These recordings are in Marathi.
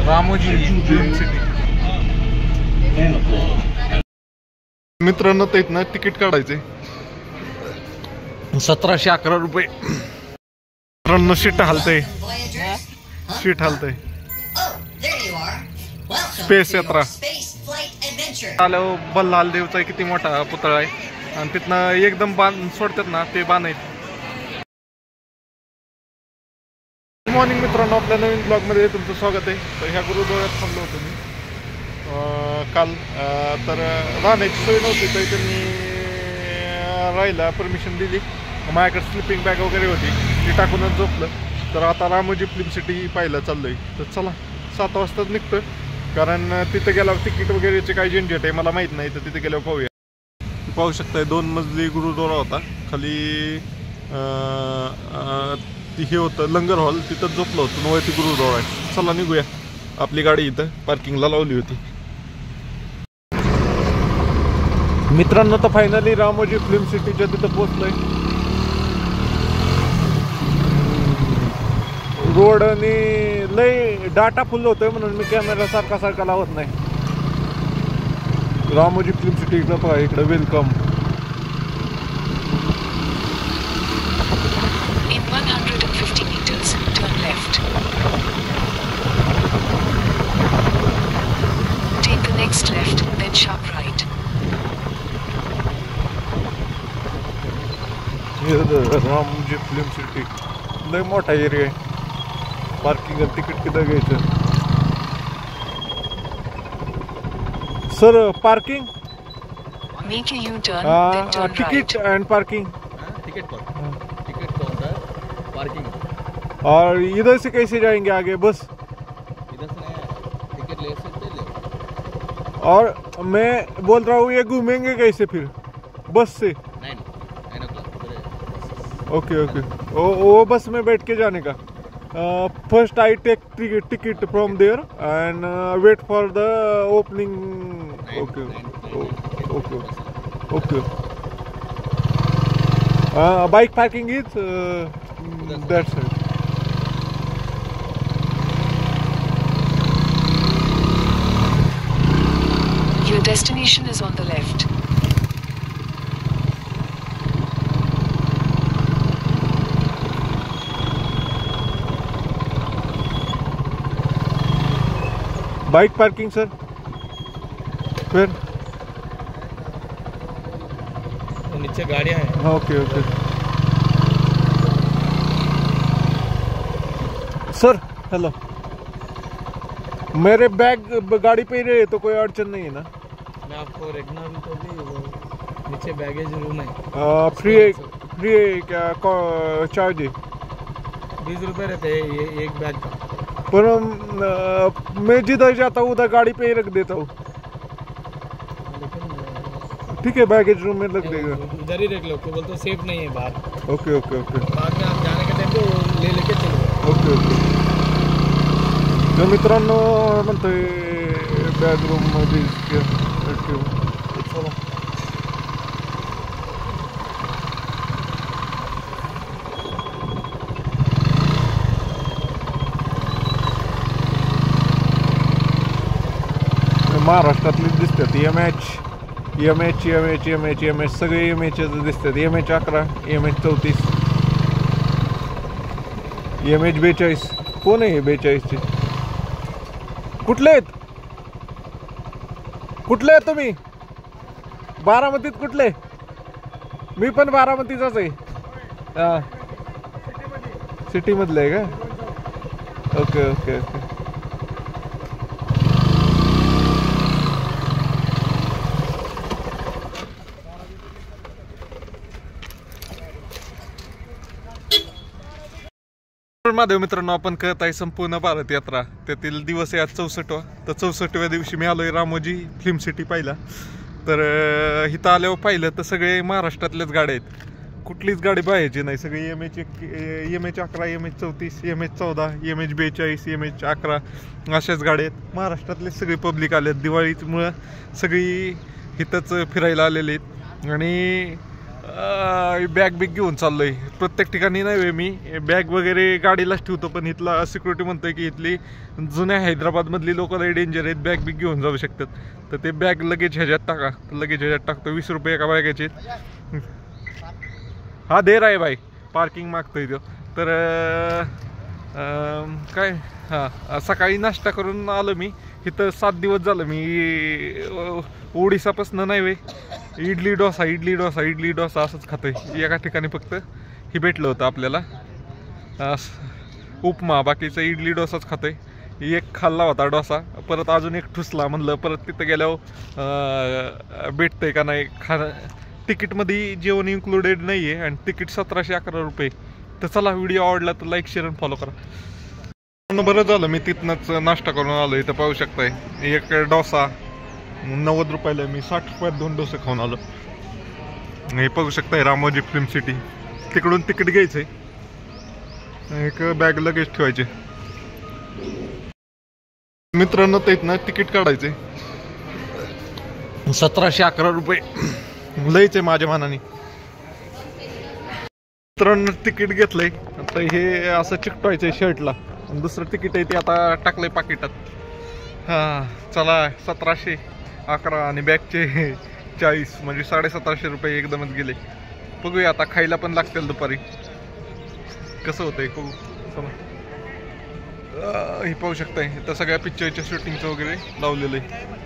Ramoji film city. मित्रांनो, तर इथनं तिकीट काढायचे 1711 रुपये. मित्रांनो, शीट हलतंय. स्पेस यात्रा आलो. बल्लाल देवचा किती मोठा पुतळा आहे आणि तिथनं एकदम बांध सोडतात ना, ते बाण आहेत. गुड मॉर्निंग मित्रांनो, आपल्या नवीन ब्लॉगमध्ये तुमचं स्वागत आहे. तर ह्या गुरुद्वारात थांबलो होतो मी काल. तर राहण्याची सोय नव्हती, तर त्यांनी राहायला परमिशन दिली. माझ्याकडे स्लिपिंग बॅग वगैरे होती, ती टाकूनच झोपलं. तर आता रामोजी फिल्म सिटी पाहायला चाललोय. तर चला 7 वाजताच निघतो, कारण तिथे गेल्यावर तिकीट वगैरेचे काही झंझट आहे मला माहीत नाही. तर तिथे गेल्यावर पाहूया. पाहू शकताय 2 मजली गुरुद्वारा होता. खाली हे होतं लंगर हॉल, तिथंच झोपलं होतं. वरती गुरुद्वारा आहे. चला निघूया. आपली गाडी इथं पार्किंगला लावली होती. मित्रांनो, तर फायनली रामोजी फिल्म सिटीच्या तिथं पोहोचलोय. रोड आणि लय डाटा फुल होतोय, म्हणून मी कॅमेरा सारखा लावत नाही. रामोजी फिल्म सिटी इकडं पहा, इकडं welcome. In 150 meters, turn left. Take the next left, then sharp right. Ramoji film city लय मोठा एरिया आहे. पार्किंग तिकीट किती घ्यायचं sir? Parking Make a U-turn, then turn ticket right. and parking. Ticket तो होता है पार्किंग. और इधर से कैसे जाएंगे आगे? बस इधर से नहीं, टिकट ले सकते ले. और मैं बोल रहा हूँ, ये घूमेंगे कैसे फिर? बस से? 9 o'clock. Okay okay. वो बस में बैठ के जाने का. First I take ticket from there and wait for the opening. Okay okay okay. Bike parking is that side. Your destination is on the left. Bike parking sir. फिर नीचे गाड़ियाँ हैं. Okay okay sir. हेलो, मेरे बैग गाड़ी पे ही रहे तो कोई अड़चन नहीं है ना? मैं आपको रेगना भी तो भी नीचे बैगेज रूम है. फ्री है क्या? चार्ज है? 20 रुपये रहते हैं ये एक बैग का. पर मैं जिधर जाता हूँ उधर गाड़ी पे ही रख देता हूँ. ठीक है, बैगेज रूम में रख देगा. उधर ही रख लो, क्यों बोलते सेफ नहीं है बाहर. Okay okay okay. बाद में आप जाने के टाइम पे ले लेके चलो. Okay okay. तर मित्रांनो, म्हणतोय बॅग रूम मध्ये चला. महाराष्ट्रातली दिसतात. एम एच सगळे MH दिसतात. MH 11, MH 34, MH 42. कोण आहे 42चे? कुठले आहेत तुम्ही? बारामतीत कुठले? मी पण बारामतीचाच आहे. हा, सिटी मधलं आहे का? Okay okay okay. महादेव मित्रांनो, आपण करत आहे संपूर्ण भारत यात्रा. त्यातील दिवस आहे आज 64वा. तर 64व्या दिवशी मी आलोय रामोजी फिल्म सिटी पाहिला. तर इथं आल्यावर पाहिलं तर सगळे महाराष्ट्रातल्याच गाड्या आहेत. कुठलीच गाडी बाहेरची नाही. सगळी MH 11, MH 34, MH 14, MH 42, MH 11 अशाच गाड्या आहेत. महाराष्ट्रातले सगळे पब्लिक आले आहेत. दिवाळीमुळं सगळी इथंच फिरायला आलेले आहेत. आणि बॅग बिग घेऊन चाललोय. प्रत्येक ठिकाणी नाही मी बॅग वगैरे गाडीलाच ठेवतो, पण इथला सिक्युरिटी म्हणतोय की इथली जुन्या हैदराबादमधली लोक लई डेंजर आहेत, बॅग बिग घेऊन जाऊ शकतात. तर ते बॅग लगेच ह्याच्यात टाका, लगेच ह्याच्यात टाकतो. 20 रुपये एका बॅगेचे. हा दे राय बाई, पार्किंग मागतोय तो. तर काय हां, सकाळी नाश्ता करून आलो मी इथं. 7 दिवस झालं मी ओडिसापासून नाही वे इडली डोसा असंच खातोय. एका ठिकाणी फक्त हे भेटलं होतं आपल्याला उपमा, बाकीचं इडली डोसाच खातोय. एक खाल्ला होता डोसा, परत अजून एक ठुसला. म्हणलं परत तिथं गेल्यावर भेटतंय का नाही. तिकीटमध्ये जेवण इन्क्लुडेड नाही आहे आणि तिकीट 1711 रुपये. तर चला, व्हिडिओ आवडला तर लाईक शेअर आणि फॉलो करा. बरं झालं मी तिथनंच नाश्ता करून आलो. इथं पाहू शकताय एक डोसा 90 रुपयाला. मी 60 रुपयात 2 डोसे खाऊन आलो. हे पाहू शकताय रामोजी फिल्म सिटी. तिकडून तिकीट घ्यायचंय, एक बॅग लगेच ठेवायचे. मित्रांनो ते ना तिकीट काढायचे 1711 रुपये लयच आहे माझ्या मानाने. मित्रांनो तिकीट घेतलंय, आता हे असं चिकटवायचंय शर्टला. दुसरं तिकीट आहे ते आता टाकलंय पाकिटात. हां चला, 1711 आणि बॅगचे 40, म्हणजे 1750 रुपये एकदमच गेले. बघूया आता, खायला पण लागतील दुपारी, कसं होतंय बघू. चला, हे पाहू शकताय इथं सगळ्या पिक्चरच्या शूटिंगचं वगैरे लावलेलं आहे.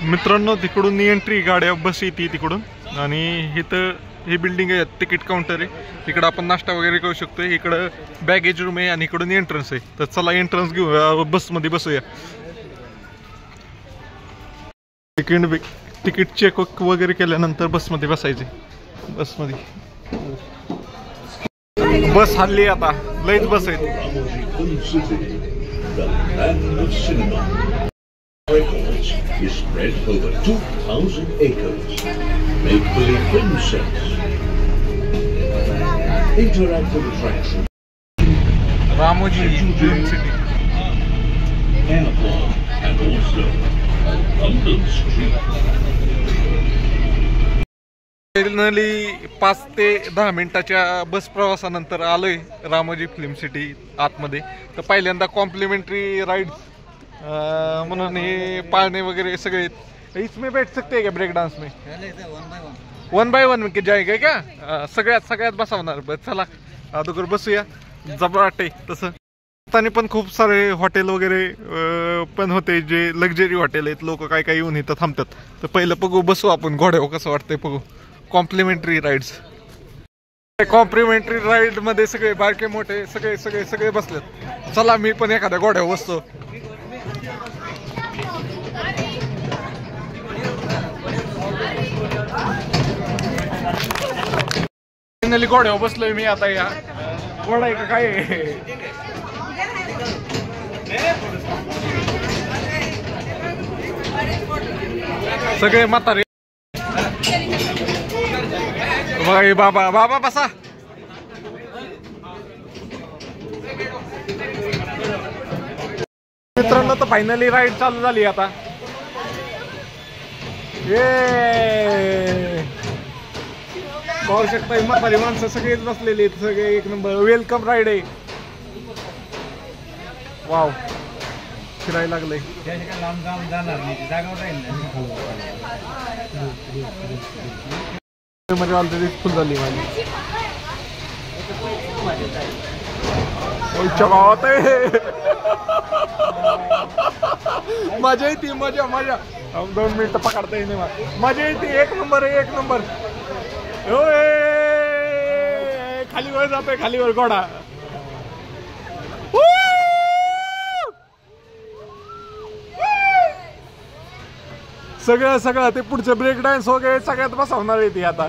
मित्रांनो तिकडून एंट्री, गाड्या बस येते तिकडून. आणि इथं ही बिल्डिंग आहे, तिकीट काउंटर आहे. इकडं आपण नाश्ता वगैरे करू शकतो. इकडं बॅगेज रूम आहे आणि इकडून एंट्रन्स आहे. तर चला एंट्रन्स घेऊ, बसमध्ये बसूया. तिकीट चेक वगैरे केल्यानंतर बसमध्ये बसायचे. बसमध्ये बस हल्ली आता लईच बस आहेत. is spread over 2,000 acres. Make-believe film sets, interactive attraction, Ramoji Film City, and also London Street. Finally 5 ते 10 मिनिटाच्या बस प्रवासानंतर आलोय रामोजी फिल्म सिटी आतमध्ये. तर पहिल्यांदा कॉम्प्लिमेंटरी राईड म्हणून हे पाळणे वगैरे सगळे. इसमें बैठ सकते हैं क्या ब्रेक डांस में? 1 by 1 के जाएगा क्या? सगळ्यात बसावणार. बस चला अगोदर बसूया. जबराटे तसं आणि पण खूप सारे हॉटेल वगैरे पण होते, जे लक्झरी हॉटेल आहेत. लोक काय येऊन इथं थांबतात. तर पहिलं बघू, बसू आपण घोड्यावर, कसं वाटतंय बघू. कॉम्प्लिमेंटरी राईड्स, कॉम्प्लिमेंटरी राईड मध्ये सगळे बारके मोठे सगळे बसलेत. चला मी पण एखाद्या घोड्यावर बसतो. फायनली घोड्यावर बसलोय मी आता. या घोडा आहे का काय? सगळे म्हातारे. बाबा बसा. मित्रांनो तर फायनली राईड चालू झाली आता. पाहू शकता म्हातारी माणसं सगळेच बसलेले आहेत. सगळे एक नंबर वेलकम राईड आहे. वाव, फिरायला लागलंय. म्हणजे ऑलरेडी फुल झाली माझी. गावात मजा येते, मजा 2 मिनिटं पकडता येईल. मजा येते, एक नंबर आहे, एक नंबर. खालीवर जातोय, खालीवर घोडा. सगळं ते पुढचे ब्रेक डान्स वगैरे सगळ्यात बसवणार आहे ती आता.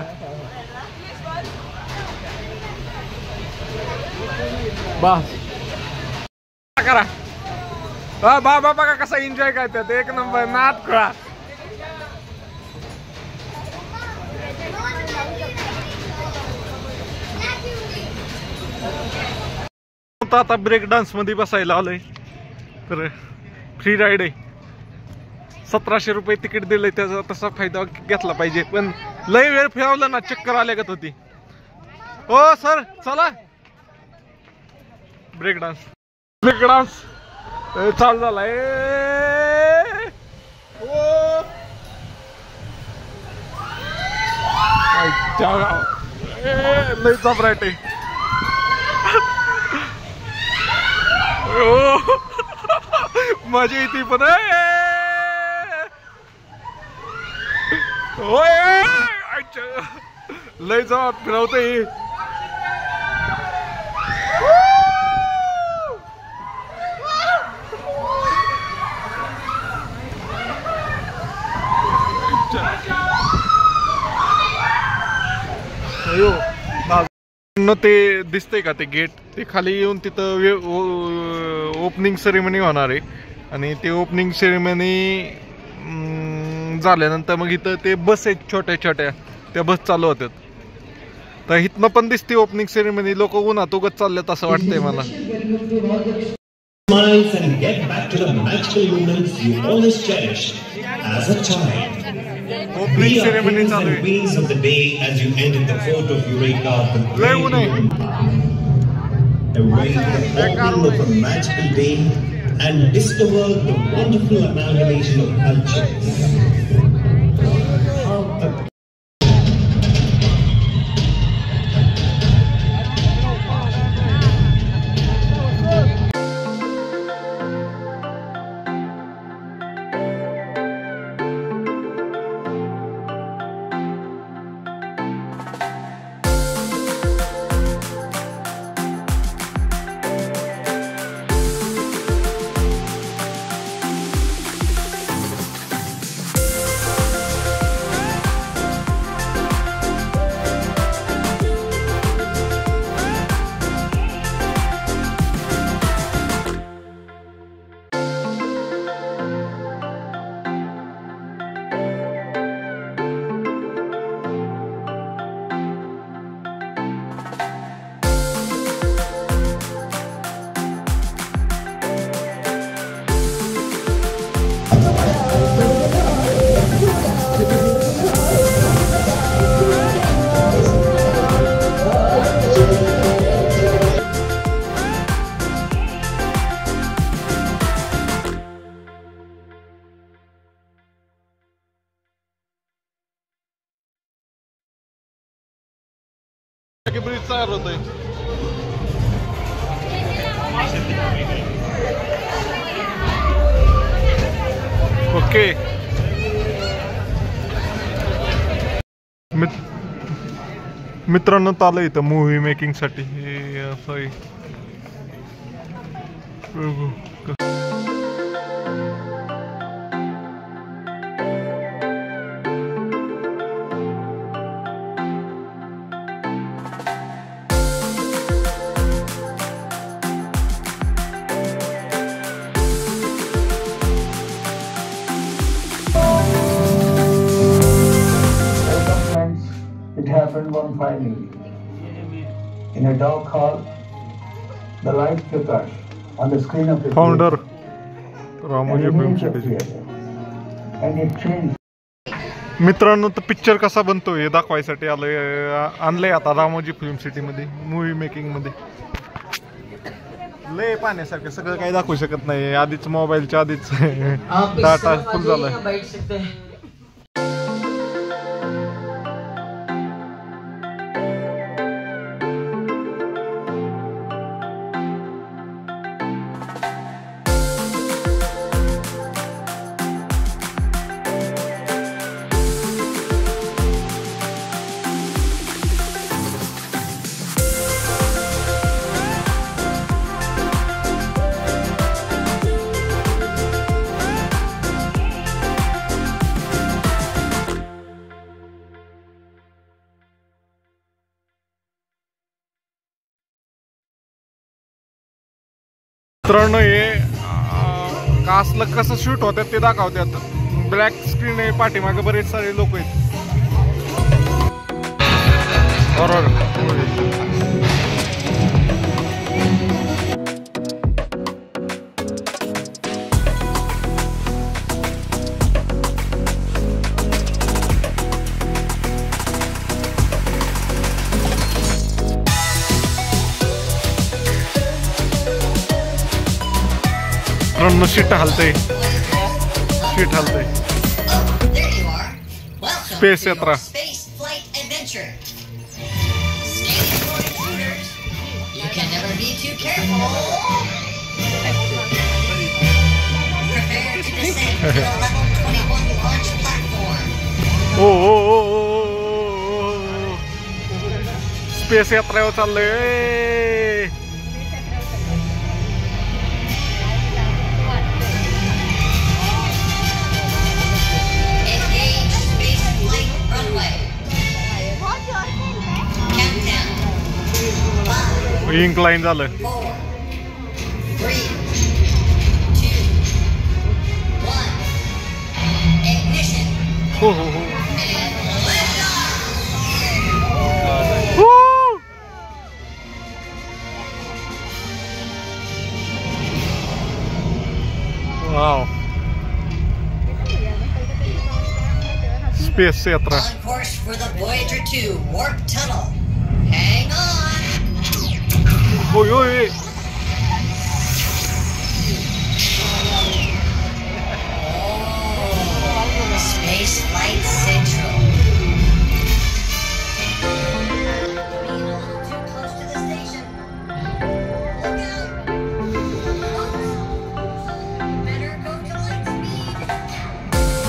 करा बाबा बघा कसा एन्जॉय करतात. एक नंबर नाद खुळा. आता ब्रेक डान्स मध्ये बसायला आलोय. तर फ्री राईड आहे. 1700 रुपये तिकीट दिले, त्याचा तसा फायदा घेतला पाहिजे. पण लय वेळ फिरवलं ना, चक्कर आल्यागत होती. ओ सर चला, ब्रेक डान्स चालू झालाय. लय जबराट आहे. मजा येते पण लय जवळ फिरवते. ते दिसतंय का ते गेट, ते खाली येऊन तिथं ओपनिंग सेरेमनी होणार आहे. आणि ते ओपनिंग सेरेमनी झाल्यानंतर मग इथं ते बस आहेत छोट्या छोट्या, त्या बस चालू होत्यात. तर इथनं पण दिसते ओपनिंग सेरेमनी. लोक उन्हात उगत चाललेत असं वाटतंय मला. Smiles and get back to the magical moments you always cherished as a child. Opening ceremony चालू आहे. Wings of the day as you enter the fort of Eureka, the great opening of a magical day and discover the wonderful amalgamation of cultures. Bridge तयार होतोय. ओके मित्रांनो, आलं इथं मूवी मेकिंग साठी. हे असं आहे. It happened one fine evening. In a dark hall, the light flickered on the screen of the founder theater, Ramoji and film image city. appeared, and it changed. मित्रांनो, तर पिक्चर कसा बनतोय हे दाखवायसाठी आणलंय आता रामोजी फिल्म सिटी मध्ये, मूवी मेकिंग मध्ये. लय पाहण्यासारखं सगळं काही दाखवू शकत नाही. आधीच मोबाईलच्या आधीच डाटा फुल झालाय. मित्रांनो, हे असलं कसं शूट होतात ते दाखवतात. ब्लॅक स्क्रीन आहे, पाठीमागे बरेच सारे लोक आहेत. बरोबर. मित्रांनो शीट हलतंय, शीट हलतंय. स्पेस यात्रा. ओ स्पेस यात्रेवर चाललंय. इन्क्लाइन झालं. हो हो हो. वाव. स्पेस यात्रा. ओय ओय. Space Flight Central. Too close to the station. Look out! Better go to light speed.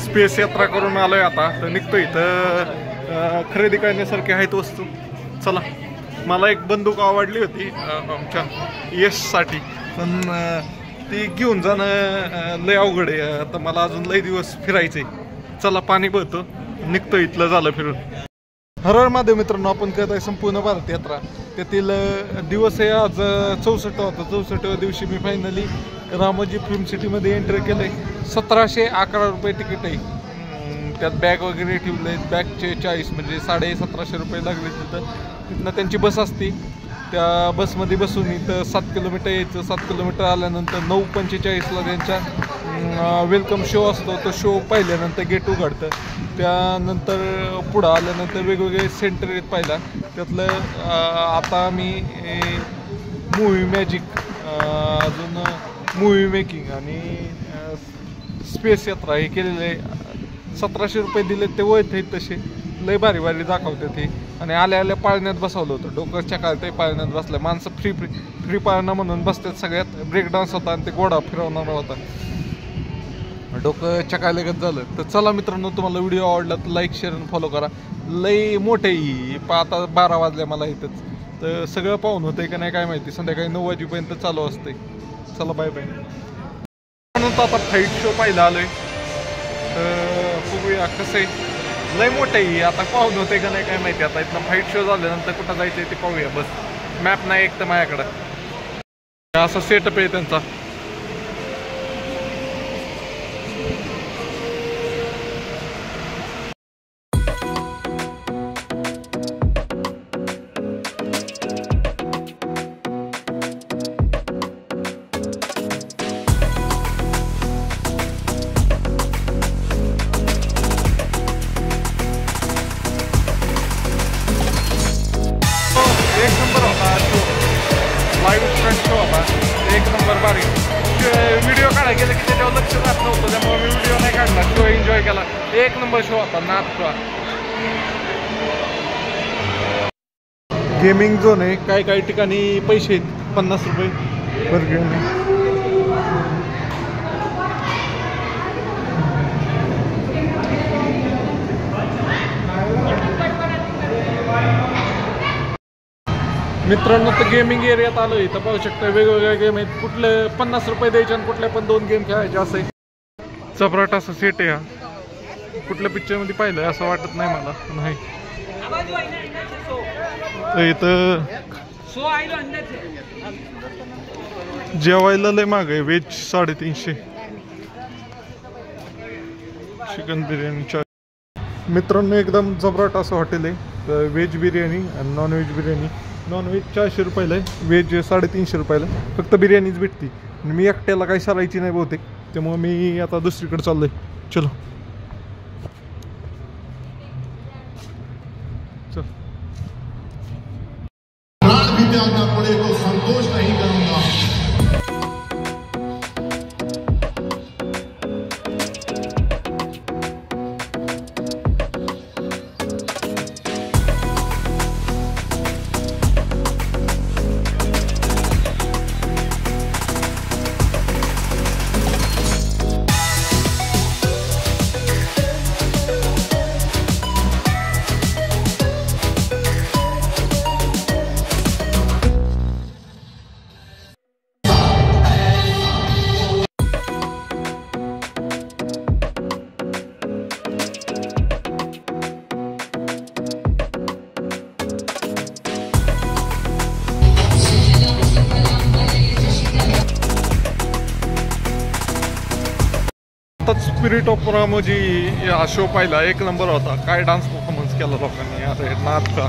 Space यात्रा करून आलोय आता. तर निघतो इथं खरेदी करण्यासारखी आहेत वस्तू. चला. मला एक बंदूक आवडली होती आमच्या यशसाठी, पण ती घेऊन जाणं लय अवघड आहे. आता मला अजून लय दिवस फिरायचंय. चला पाणी बघतो, निघतो इथलं झालं फिरून. हर हर महादेव मित्रांनो, आपण करत आहे संपूर्ण भारत यात्रा. त्यातील दिवस आहे आज 64 होता. 64व्या दिवशी मी फायनली रामोजी फिल्म सिटीमध्ये एंटर केलं आहे. 1711 रुपये तिकीट आहे. त्यात बॅग वगैरे ठेवले आहेत. बॅगचे 40 म्हणजे 1750 रुपये लागले तिथं. तिथनं त्यांची बस असते, त्या बसमध्ये बसून इथं 7 किलोमीटर यायचं. 7 किलोमीटर आल्यानंतर 9:45ला त्यांच्या वेलकम शो असतो. तो शो पाहिल्यानंतर गेट उघडतं. त्यानंतर पुढं आल्यानंतर वेगवेगळे सेंटर आहेत पाहिला. त्यातलं आता मी मूवी मॅजिक, अजून मूवी मेकिंग आणि स्पेस यात्रा हे केलेलं आहे. 1700 रुपये दिले ते वळत आहेत तसे. लय भारी भारी दाखवते ते. आणि आल्या आल्या पाळण्यात बसवलं होतं. डोकरच्या काळात पाळण्यात बसलं. माणसं फ्री पाळणं म्हणून बसतात. सगळ्यात ब्रेक डान्स होता आणि ते घोडा फिरवणारा होता. डोकं चकायलागत झालं. तर चला मित्रांनो, तुम्हाला व्हिडिओ आवडला तर लाईक शेअर आणि फॉलो करा. लई मोठेही आता 12 वाजल्या मला इथंच. तर सगळं पाहून होतंय का नाही काय माहिती. संध्याकाळी 9 वाजेपर्यंत चालू असते. चला बाय बाय. म्हणून आता फाईट शो पाहिला आलोय. बघूया कसं आहे. लय मोठं आहे आता, पाहून होते का नाही काय माहिती. आता इथनं फाईट शो झाल्यानंतर कुठं जायचं आहे ते पाहूया. बस मॅप नाही एक तर माझ्याकडं. असा सेटअप आहे त्यांचा. लाईव्ह फ्रंट शो होता. एक नंबर भारी. व्हिडिओ काढायला गेलं की त्याच्यावर लक्ष राहत नव्हतं, त्यामुळे मी व्हिडिओ नाही काढला. शो एन्जॉय केला. एक नंबर शो होता. नाथ शो. गेमिंग झोन आहे. काही काही ठिकाणी पैसे आहेत 50 रुपये पर गेम. मित्रांनो तर गेमिंग एरियात आलो इथं पाहू शकता वेगवेगळे गेम आहेत. कुठले 50 रुपये द्यायचे आणि कुठले पण 2 गेम खेळायचे असं आहे. चपराट असा सेट आहे हा. कुठल्या पिक्चर मध्ये पाहिलंय असं वाटत नाही मला. नाही इथं जेवायला लय महाग आहे. Veg 350, chicken biryani 4. मित्रांनो एकदम जबराट असं हॉटेल आहे. व्हेज बिर्याणी आणि non veg biryani. Non veg 400 रुपयाला आहे, व्हेज 350 रुपयाला. फक्त बिर्याणीच भेटती आणि मी एकट्याला काही सरायची नाही बहुतेक, त्यामुळे मी आता दुसरीकडे चाललोय. चलो चल. प्राण भी त्यागना पड़े तो संतोष नहीं करूंगा. स्पिरिट ऑफ रामोजी हा शो पाहिला, एक नंबर होता. काय डान्स परफॉर्मन्स केला लोकांनी, अरे नाच का.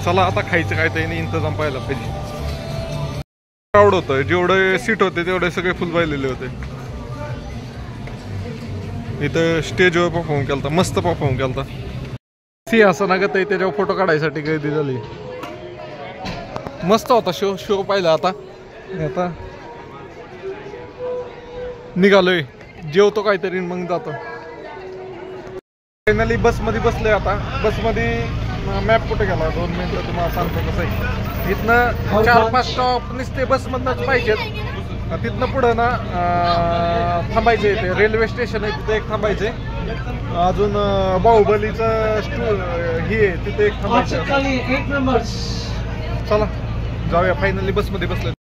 चला आता खायचं काय त्याने इंतजाम पाहिला पाहिजे. क्राऊड होतं, जेवढे सीट होते तेवढे सगळे फुल पाहिलेले होते. इथं स्टेजवर परफॉर्म केला, मस्त परफॉर्म केला. सिंहासनागत आहे त्याच्यावर फोटो काढायसाठी गर्दी झाली. मस्त होता शो पाहिला. आता निघालोय, जेवतो काहीतरी मग जातो. फायनली बसमध्ये बसलोय. आता बसमध्ये मॅप कुठे गेला, 2 मिनिटं तुम्हाला सांगतो कसं आहे. इथनं 4-5 स्टॉप नुसते बसमधनंच पाहिजेत. तिथनं पुढं ना थांबायचं आहे. ते रेल्वे स्टेशन आहे, तिथे एक थांबायचं आहे. अजून बाहुबलीचं हे आहे, तिथे एक थांबायचं. चला जाऊया. फायनली बसमध्ये बसलोय.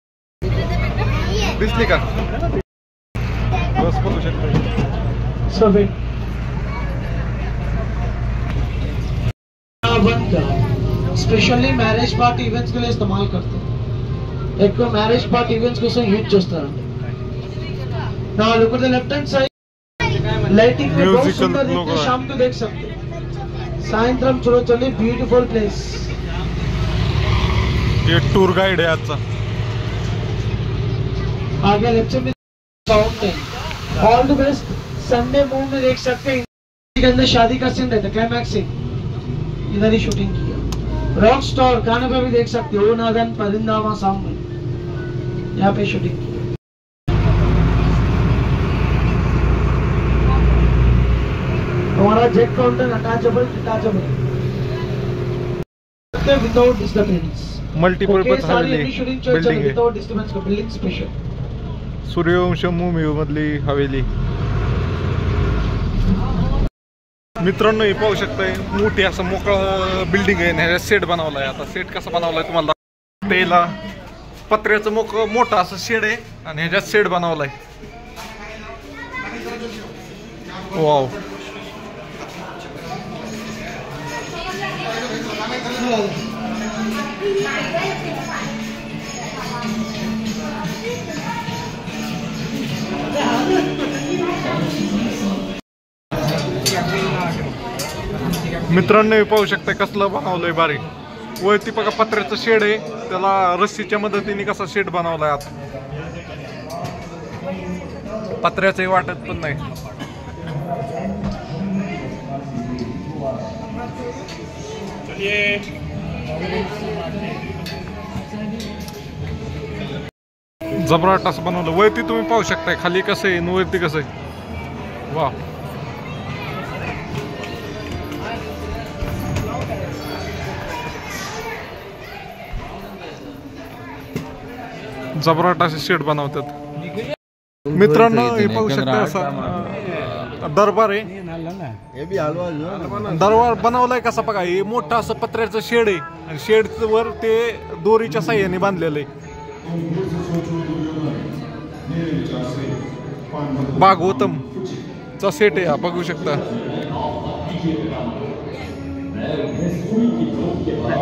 दिसली का बस? बोलू शकतो. स्पेशली मैरिज पार्टी इवेंट्स के लिए इस्तेमाल करते हैं. एक मैरिज पार्टी इवेंट्स కోసం యూజ్ చేస్తారండి. now look at the left hand side. Lighting में बहुत सुंदर दिखते हैं, शाम को देख सकते हैं. सायंत्रम चुड़चली ब्यूटीफुल प्लेस. ये टूर गाइड है आजचा. आगे लेफ्ट में fountain. All the best. Sunday moon में देख सकते हैं के अंदर शादी का सीन रहता है, क्लाइमैक्स सीन इधर ही शूटिंग किया. रॉक स्टार गाने पे भी देख सकते हो, नादन परिंदावा सॉन्ग में यहाँ पे शूटिंग की. हमारा jet counter attachable without disturbance. Multipurpose Haveli building आहे. विदाउट डिस्टर्बेंस का बिल्डिंग स्पेशल. सूर्यवंश मूवी मधली हवेली. मित्रांनो हे पाहू शकताय, मोठी असं मोकळं बिल्डिंग आहे. ह्याचा सेट बनवलाय. आता सेट कसा बनवलाय तुम्हाला पहिला. पत्र्याचं मोठं असं शेड आहे आणि ह्याच्यात सेट बनवलाय. वाव. मित्रांनो पाहू शकता कसलं बनवलंय भारी. वरती बघा पत्र्याचं शेड आहे, त्याला रस्सीच्या मदतीने कसा शेड बनवलाय. आता पत्र्याचंही वाटत पण नाही. जबराट असं बनवलं. वरती तुम्ही पाहू शकताय खाली कसं आहे, वरती कसं आहे. वा. जबराट असे शेड बनवतात. मित्रांनो हे पाहू शकता, असा दरबार आहे. दरबार बनवलाय कसा बघा, हे मोठं असं पत्र्याचं शेड आहे आणि शेडवर ते दोरीच्या साह्याने बांधलेलं आहे. भागवतमचा सेट आहे हा, बघू शकता.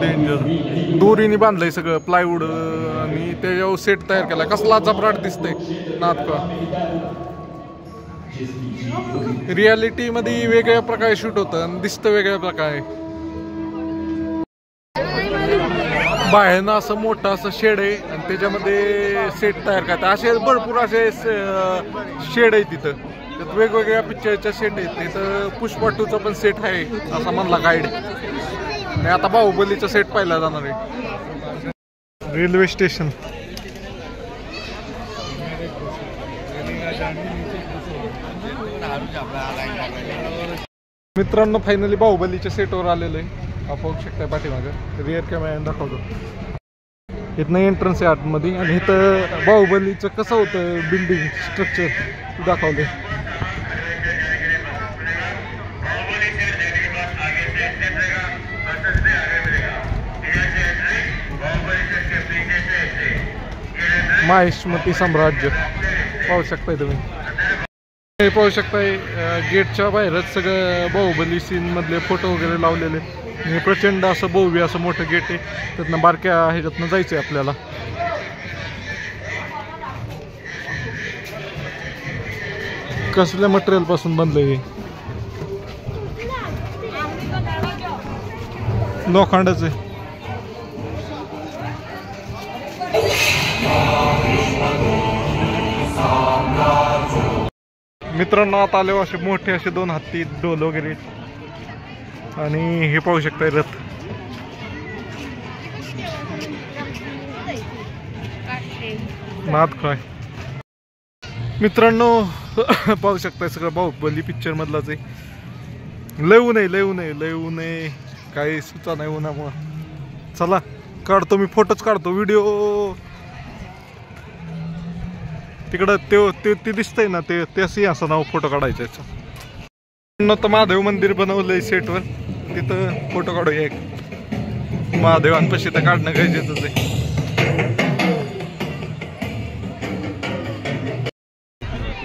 डेंजर दोरीने बांधलंय सगळं प्लायवूड आणि त्याच्यावर सेट तयार केला. कसला जबराट दिसतंय नाटका. रियालिटी मध्ये वेगळ्या प्रकारे शूट होतं आणि दिसतं वेगळ्या प्रकारे. बाहेरनं असं मोठं असं शेड आहे आणि त्याच्यामध्ये सेट तयार करतात. असे भरपूर असे शेड आहे तिथं. त्यात वेगवेगळ्या पिक्चरच्या सेट आहेत. तिथं पुष्पा 2चा पण सेट आहे असा म्हणला गाईड. आणि आता बाहुबलीचा सेट पाहिला जाणार आहे. Railway station. मित्रांनो फायनली बाहुबलीच्या सेटवर आलेलं आहे. आपण बघू शकता पाठीमागं रिअर कॅमेरा दाखवतो. इथनं एंट्रन्स आहे आतमध्ये आणि इथं बाहुबलीचं कसं होतं बिल्डिंग स्ट्रक्चर दाखवलं. माहिष्मती साम्राज्य पाहू शकताय तुम्ही. हे पाहू शकताय गेटच्या बाहेरच सगळं बाहुबली सीन मधले फोटो वगैरे लावलेले. हे प्रचंड असं भव्य असं मोठं गेट आहे. त्यातनं बारक्या ह्याच्यातनं जायचंय आपल्याला. कसल्या मटेरियल पासून बनलंय हे? लोखंडाच आहे. मित्रांनो आता आले असे मोठे असे 2 हत्ती डोल वगैरे आणि हे पाहू शकताय रथ. नादखळाय. मित्रांनो पाहू शकताय सगळं बाहुबली पिक्चर मधलाच आहे. लय ऊन आहे काही सुचा नाही उन्हामुळं. चला काढतो मी फोटोच काढतो व्हिडिओ. तिकडं ते दिसतंय ना ते सिंहासनावर फोटो काढायचा. तर महादेव मंदिर बनवलंय सेटवर. तिथं फोटो काढूया एक. महादेवांपाशी तर काढणं गरजेचंच आहे.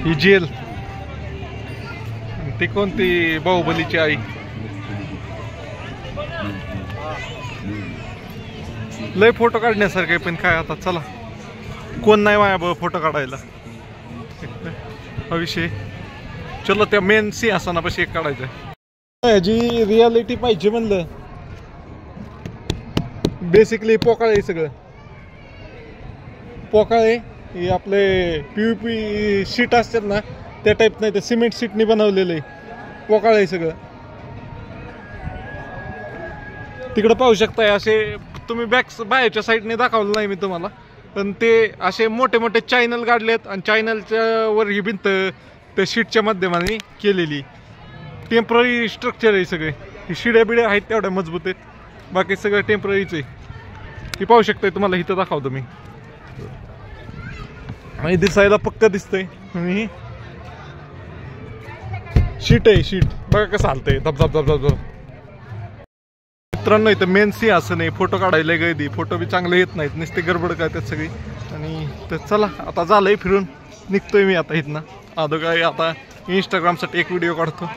ही जेल. ती कोणती बाहुबलीची आई. लय फोटो काढण्यासारखे पण काय आता. चला कोण नाही माया फोटो काढायला हा विषय. चलो त्या मेन सिंहासनापाशी एक काढायचं. जी रियालिटी पाहिजे म्हणलं बेसिकली पोकाळे सगळं. पोकाळे हे आपले PVP शीट असतात ना त्या टाईप नाही, ते सिमेंट शीटनी बनवलेलं आहे. पोकाळे सगळं. तिकडं पाहू शकताय असे तुम्ही बाहेरच्या साईडने दाखवलं नाही मी तुम्हाला, पण ते असे मोठे मोठे चॅनल काढलेत आणि चॅनलच्या वर ही भिंत त्या शीटच्या माध्यमाने केलेली. टेम्पररी स्ट्रक्चर आहे सगळे. ही शिड्या बिड्या आहेत तेवढ्या मजबूत आहेत, बाकी सगळं टेम्पररीच आहे. ही पाहू शकताय तुम्हाला इथं दाखवतो मी. आणि दिसायला पक्क दिसतंय. आणि शीट आहे शीट बघा कसं हालतंय धब धब धब धब. मित्रांनो इथं मेन सिंहासन आहे. फोटो काढायला गर्दी. फोटो बी चांगले येत नाहीत, नुसते गडबड करतात सगळी. आणि तर चला आता झालंय फिरून निघतोय मी आता इथनं. आदो काय आता इंस्टाग्रामसाठी एक व्हिडिओ काढतो.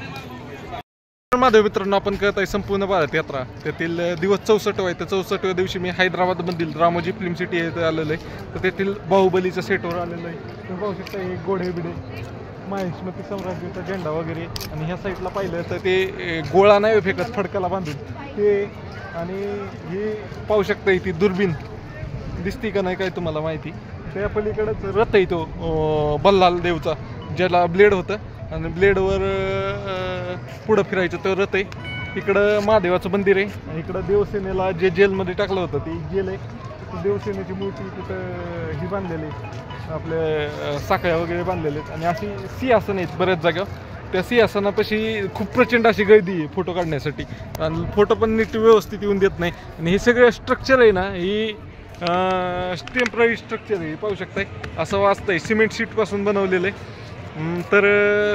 महादेव मित्रांनो आपण करत आहे संपूर्ण भारत यात्रा. त्यातील दिवस 64 आहे. तर 64व्या दिवशी मी हैदराबादमधील रामोजी फिल्म सिटी येथे आलेलो आहे. तर तेथील बाहुबलीच्या सेटवर आलेलो आहे. तुम्ही पाहू शकता हे घोडे बिडे माहिष्मती साम्राज्याचा झेंडा वगैरे. आणि ह्या साईडला पाहिलं तर ते गोळा नाही फेकत फडक्याला बांधून ते. आणि हे पाहू शकता इथे दुर्बीण दिसती का नाही काय तुम्हाला माहिती. त्या पलीकडेच रथ आहे तो बल्लाल देवचा, ज्याला ब्लेड होतं आणि ब्लेडवर पुढं फिरायचं तो रथ आहे. इकडं महादेवाचं मंदिर आहे आणि इकडं देवसेनेला जे जेलमध्ये टाकलं होतं ती जेल आहे. देवसेनेची मूर्ती तिथं ही बांधलेली आपल्या साखळ्या वगैरे बांधलेले आहेत. आणि अशी सिंहासन आहेत बऱ्याच जागा. त्या सिंहासनापाशी खूप प्रचंड अशी गर्दी आहे फोटो काढण्यासाठी. आणि फोटो पण नीट व्यवस्थित येऊन देत नाही. आणि हे सगळं स्ट्रक्चर आहे ना ही टेम्पररी स्ट्रक्चर आहे. पाहू शकताय असं वाचतंय सिमेंट शीटपासून बनवलेलं आहे. तर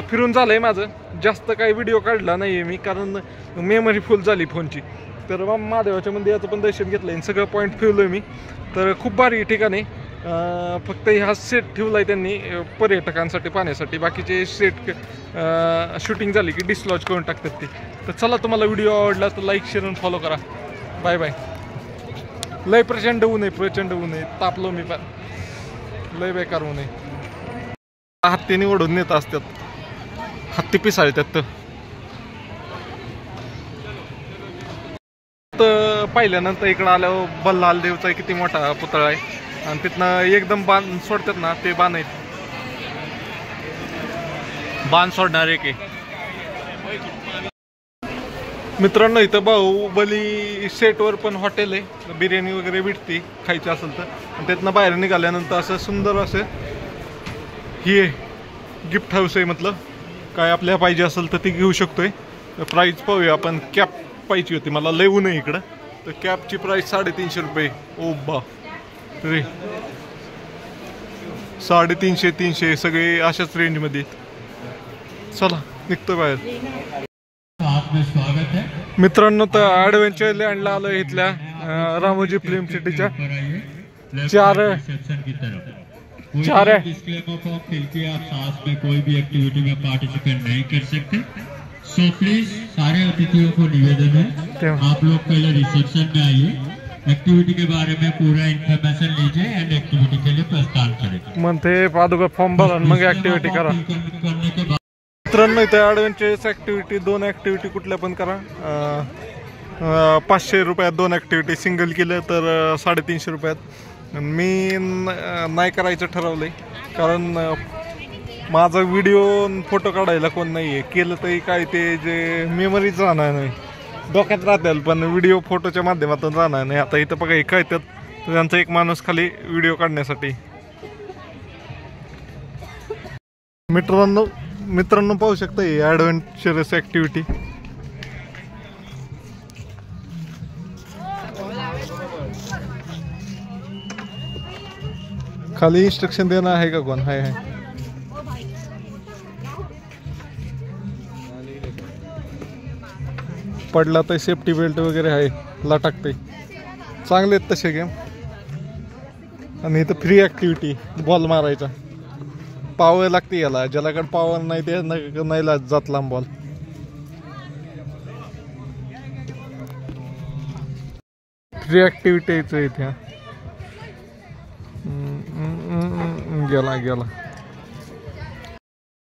फिरून झालं आहे माझं. जास्त काही व्हिडिओ काढला नाही आहे मी, कारण मेमरी फुल झाली फोनची. तर महादेवाच्या मंदिराचं पण दर्शन घेतलं आहे, सगळं पॉईंट फिरलो आहे मी. तर खूप भारी ठिकाणी. फक्त हा सेट ठेवला आहे त्यांनी पर्यटकांसाठी पाहण्यासाठी. बाकीचे सेट शूटिंग झाली की डिसलॉज करून टाकतात ते. तर चला, तुम्हाला व्हिडिओ आवडला तर लाईक शेअर आणि फॉलो करा. Bye bye. लय प्रचंड ऊन आहे, प्रचंड ऊन आहे. तापलो मी पण, लय बेकार ऊन आहे. हत्तीने ओढून नेत असतात, हत्ती पिसाळतात. तर पाहिल्यानंतर इकडं आल्यावर बल्लाल देवचा किती मोठा पुतळा आहे, आणि तिथनं एकदम बाण सोडतात ना, ते बाण आहेत, बाण सोडणारे की. मित्रांनो, इथं बाहुबली सेटवर पण हॉटेल आहे, बिर्याणी वगैरे भेटते खायची असेल तर. आणि त्यातनं बाहेर निघाल्यानंतर असं सुंदर असं ही गिफ्ट हाऊस आहे. मतलब काय आपल्याला पाहिजे असेल तर ती घेऊ शकतोय. प्राईस पाहूया आपण. कॅप पाहिजे होती मला, लय ऊन आहे इकडं. तर कॅपची प्राईस 350 रुपये. ओ बा रे, 350 300 सगळे अशाच रेंजमध्ये. चला, निघतो बाहेर. मित्रांनो, तर ॲडव्हेंचर लँडला आलो इथल्या रामोजी फिल्म सिटीच्या. चार डिस्क्लेमर फॉर्म फिल किया, आप साथ में कोई भी एक्टिविटी में पार्टिसिपेट नहीं कर सकते. सो प्लीज सारे अतिथियों को निवेदन है, आप लोग पहले रिसेप्शन में आइए, एक्टिविटी के बारे में पूरा इन्फॉर्मेशन लीजिए एंड एक्टिविटी के लिए प्रस्थान करें. म्हणते पादुका फॉर्म भरा मग ऍक्टिव्हिटी करा. मित्रांनो, इथे ॲडव्हेंचर्स ॲक्टिव्हिटी 2 ॲक्टिव्हिटी कुठल्या पण करा. 500 रुपयात 2 ॲक्टिव्हिटी. सिंगल केलं तर 350 रुपयात. मी नाही करायचं ठरवलंय, कारण माझा व्हिडिओ फोटो काढायला कोण नाही आहे. केलं तरी काय ते जे मेमरीज राहणार नाही, डोक्यात राहतील, पण व्हिडिओ फोटोच्या माध्यमातून राहणार नाही. आता इथं बघा, काय त्यात त्यांचा एक माणूस खाली व्हिडिओ काढण्यासाठी. मित्रांनो पाहू शकता ही ॲडव्हेंचरस ॲक्टिव्हिटी. खाली इन्स्ट्रक्शन देणं आहे का कोण? हाय पडला तर सेफ्टी बेल्ट वगैरे आहे, लटकते. चांगले आहेत तसे गेम. आणि इथं फ्री ॲक्टिव्हिटी, बॉल मारायचा. पावर लागते याला, ज्यालाकडे पावर नाही ते नाही जात लांब बॉल. फ्री ॲक्टिव्हिटीच इथे. गेला.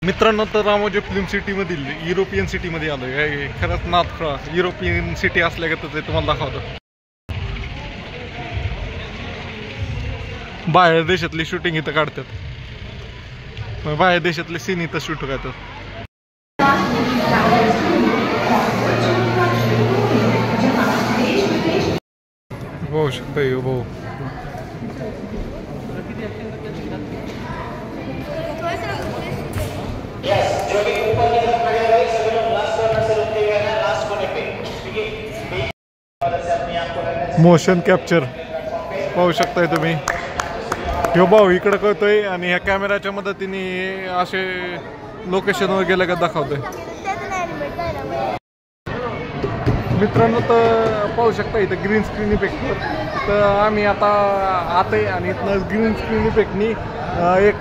मित्रांनो, तर रामोजी फिल्म सिटीमधील युरोपियन सिटीमध्ये आलो आहे. खरंच नाथखळा युरोपियन सिटी असल्यागतच आहे, तुम्हाला दाखवतो. बाहेर देशातली शूटिंग इथं काढतात, बाहेर देशातले सीन इथं शूट करतात. होऊ शकतं भाऊ. मोशन कॅप्चर पाहू शकताय तुम्ही. ह्यो भाऊ इकडं करतोय आणि ह्या कॅमेराच्या मदतीने असे लोकेशनवर गेलं का दाखवतोय. मित्रांनो, तर पाहू शकता इथं ग्रीन स्क्रीन इफेक्ट. तर आम्ही आता आत आहे आणि इथनं ग्रीन स्क्रीन इफेक्टनी एक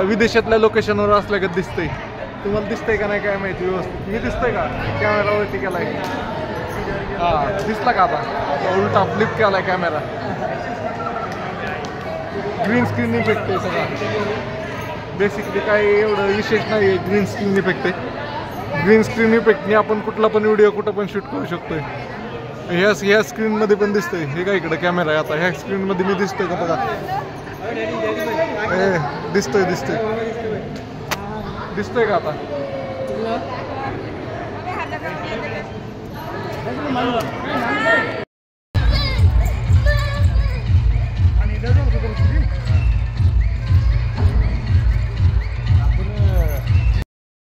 विदेशातल्या लोकेशनवर असल्यागत दिसतंय. तुम्हाला दिसतंय का नाही काय माहिती व्यवस्थित. हे दिसतंय का कॅमेरावरती केलाय? हां, दिसला का आता? उलटा फ्लिप केलाय कॅमेरा. ग्रीन स्क्रीन इफेक्ट आहे सगळा. बेसिकली काय एवढं विशेष नाही आहे, ग्रीन स्क्रीन इफेक्ट आहे. ग्रीन स्क्रीन इफेक्टने आपण कुठला पण व्हिडिओ कुठं पण शूट करू शकतोय. ह्या स्क्रीनमध्ये पण दिसतंय. हे काय इकडं कॅमेरा आहे. आता ह्या स्क्रीनमध्ये मी दिसतोय का बघा? दिसतोय का आता?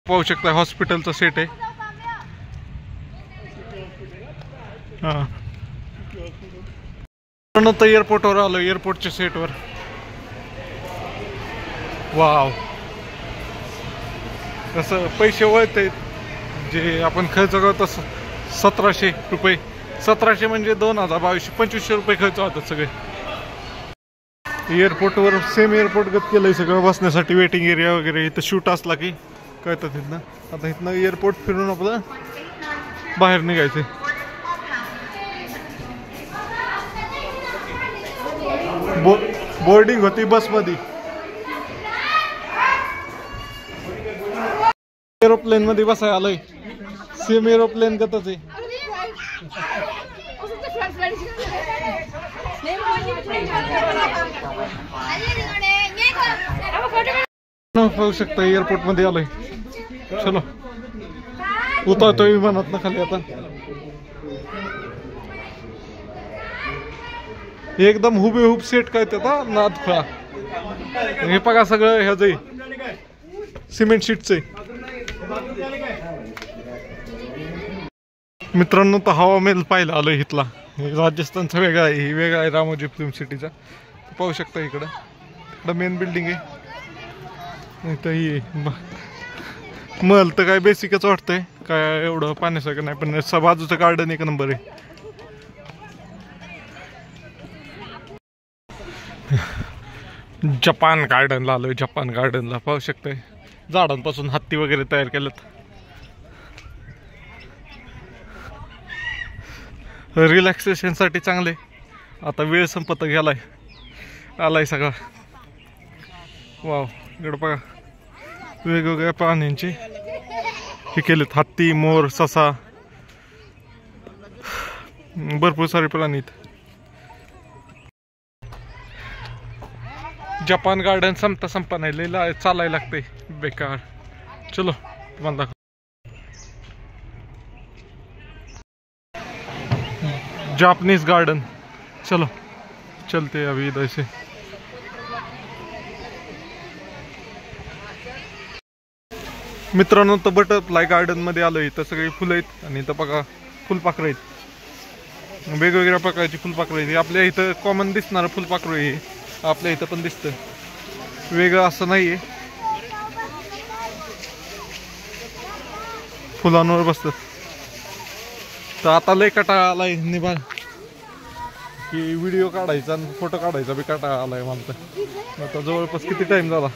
पाहू शकता हॉस्पिटलचा सेट आहे. हां, तर एअरपोर्टवर आलो, एअरपोर्टच्या सेटवर. वाव, कसं पैसे वळत आहेत, जे आपण खर्च करतो 1700 रुपये, 1700 म्हणजे 2200-2500 रुपये खर्च होतात सगळे. एअरपोर्टवर सेम एअरपोर्ट गत केलंय सगळं, बसण्यासाठी वेटिंग एरिया वगैरे. इथं शूट असला की कळतं तिथनं. आता इथनं एअरपोर्ट फिरून आपलं बाहेर निघायचंय. बोर्डिंग होती बसमध्ये. एरोप्लेन मध्ये बसाय आलोय, सेम एरोप्लेन गतच आहे. पाहू शकता एअरपोर्ट मध्ये आलोय. चलो उतरतोय विमानात ना खाली. आता एकदम हुबेहूब सेट करतात हा नादखुळा. हे बघा सगळं ह्याच सिमेंट शीटच आहे. मित्रांनो तर हवा महल पाहिला आलोय इथला. राजस्थानचा वेगळा आहे, ही वेगळा आहे रामोजी फिल्म सिटीचा. पाहू शकता इकडं मेन बिल्डिंग आहे. इथं ही महल तर काय बेसिकच वाटतंय, काय एवढं पाण्यासारखं नाही, पण बाजूचं गार्डन एक नंबर आहे. जपान गार्डनला आलोय. जपान गार्डनला पाहू शकताय झाडांपासून हत्ती वगैरे तयार केलेत. रिलॅक्सेशन साठी चांगले. आता वेळ संपत गेलाय, आलाय सगळा. वाव, इकडं बघा वेगवेगळ्या प्राण्यांचे हे केलेत. हत्ती, मोर, ससा, भरपूर सारे प्राणी आहेत. जपान गार्डन संपता नाही, लय चालायला लागतंय बेकार. चलो तुम्हाला दाखव. Japanese garden. चलो चलते अभी इधर से. मित्रांनो तर बटरफ्लाय गार्डन मध्ये आलोय. इथं सगळी फुलं आहेत आणि इथं बघा फुलपाखरं आहेत. वेगवेगळ्या प्रकारची फुलपाखरं आहेत. आपल्या इथं कॉमन दिसणारं फुलपाखरं आहे, आपल्या इथं पण दिसतं. वेगळं असं नाहीये, फुलांवर बसतात. तर आता लय कटाळा आलाय निभा की व्हिडिओ काढायचा आणि फोटो काढायचा बी कटाळा आलाय मला. तर आता जवळपास किती टाइम झाला,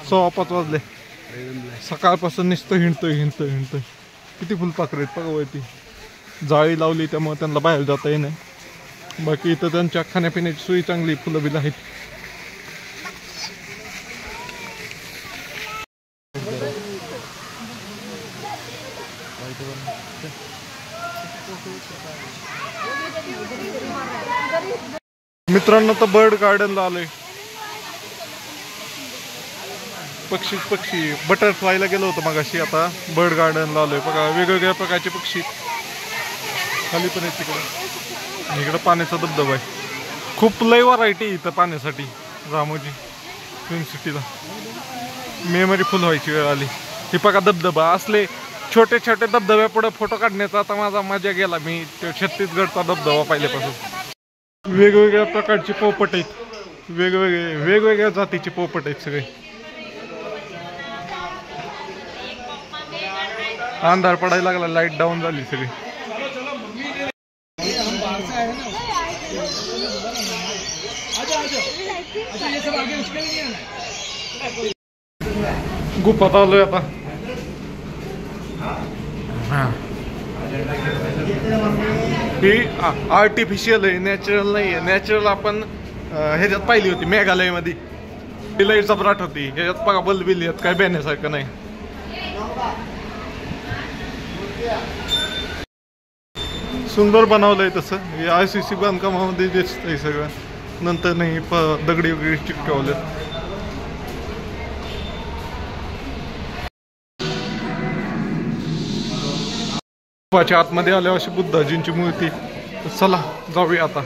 5:15 वाजले. सकाळपासून नुसतं हिंडतोय. किती फुलपाखरं आहेत बघा वरती. जाळी लावली त्यामुळे त्यांना बाहेर जाता येई नाही. बाकी इथं त्यांच्या खाण्यापिण्याची सोयी चांगली, फुलं बिलं आहेत. मित्रांनो तर बर्ड गार्डनला आलोय. पक्षी बटरफ्लायला गेलो होतो मगाशी. आता बर्ड गार्डनला आलोय. बघा वेगवेगळ्या प्रकारचे पक्षी खाली पण आहेत तिकडे. इकडं पाण्याचा धबधबा आहे. खूप लय व्हरायटी इथं पाण्यासाठी रामोजी फिल्म सिटीला. मेमरी फुल व्हायची वेळ आली. ही बघा धबधबा. असले छोटे छोटे धबधब्या पुढे फोटो काढण्याचा आता माझा मजा गेला. मी छत्तीसगडचा धबधबा पहिल्यापासून. वेगवेगळ्या प्रकारचे पोपट आहेत, वेगवेगळ्या जातीचे पोपट आहेत सगळे. अंधार पडायला लागला, लाईट डाऊन झाली सगळी. गुफात आलोय आता. ही आर्टिफिशियल आहे, नॅचरल नाही आहे. नॅचरल आपण ह्याच्यात पाहिली होती मेघालयमध्ये. ती लई जबराट होती. ह्याच्यात बघा बलबिल यात काय बेण्यासारखं नाही. सुंदर बनवलंय तसं. हे RCC बांधकामामध्ये दिसतंय सगळं. नंतर नाही दगडी वगैरे चिटकावलेत. आतमध्ये आल्यावर अशी बुद्धाजींची मूर्ती. चला जाऊया आता.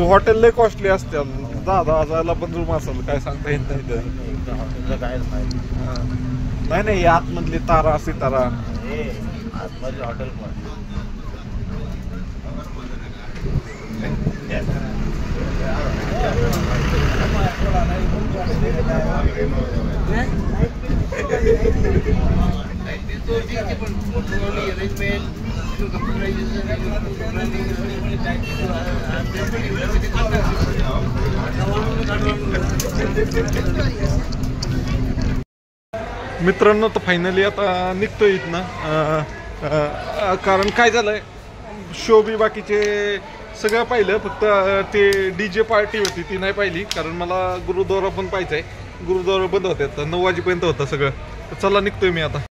हॉटेल लय कॉस्टली असते 10,000ला पण रूम असेल काय सांगता येत नाही तर. नाही नाही आतमधली तारा सितारा हॉटेल मित्रांनो तर फायनली आता निघतोय इथनं. कारण काय झालंय शो बी बाकीचे सगळं पाहिलं फक्त ते DJ पार्टी होती ती नाही पाहिली कारण मला गुरुद्वारा पण पाहायचंय. गुरुद्वारा बंद होते 9 वाजेपर्यंत होतं सगळं. तर चला निघतोय मी आता.